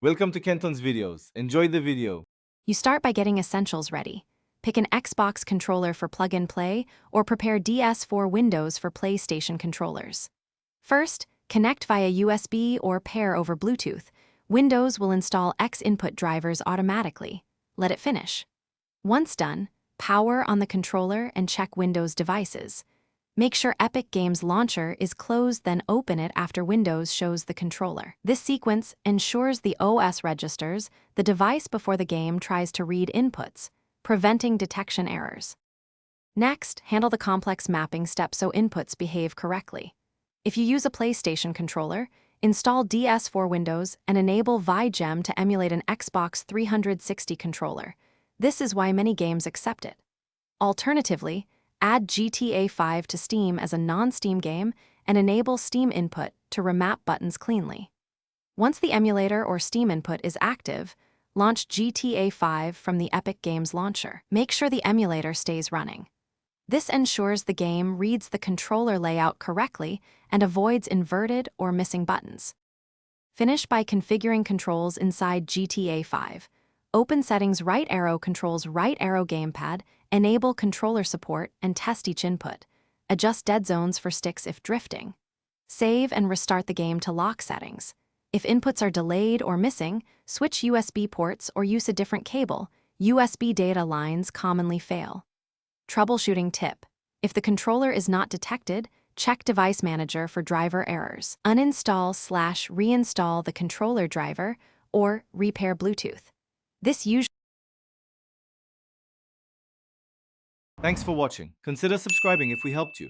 Welcome to Kenton's videos. Enjoy the video. You start by getting essentials ready. Pick an Xbox controller for plug-and-play or prepare DS4 Windows for PlayStation controllers. First, connect via USB or pair over Bluetooth. Windows will install X input drivers automatically. Let it finish. Once done, power on the controller and check Windows devices. Make sure Epic Games Launcher is closed, then open it after Windows shows the controller. This sequence ensures the OS registers the device before the game tries to read inputs, preventing detection errors. Next, handle the complex mapping step so inputs behave correctly. If you use a PlayStation controller, install DS4 Windows and enable ViGem to emulate an Xbox 360 controller. This is why many games accept it. Alternatively, add GTA 5 to Steam as a non-Steam game and enable Steam input to remap buttons cleanly. Once the emulator or Steam input is active, launch GTA 5 from the Epic Games Launcher. Make sure the emulator stays running. This ensures the game reads the controller layout correctly and avoids inverted or missing buttons. Finish by configuring controls inside GTA 5. Open settings right arrow controls right arrow gamepad, enable controller support, and test each input. Adjust dead zones for sticks if drifting. Save and restart the game to lock settings. If inputs are delayed or missing, switch USB ports or use a different cable. USB data lines commonly fail. Troubleshooting tip. If the controller is not detected, check Device Manager for driver errors. Uninstall/reinstall the controller driver or repair Bluetooth. This usually Thanks for watching. Consider subscribing if we helped you.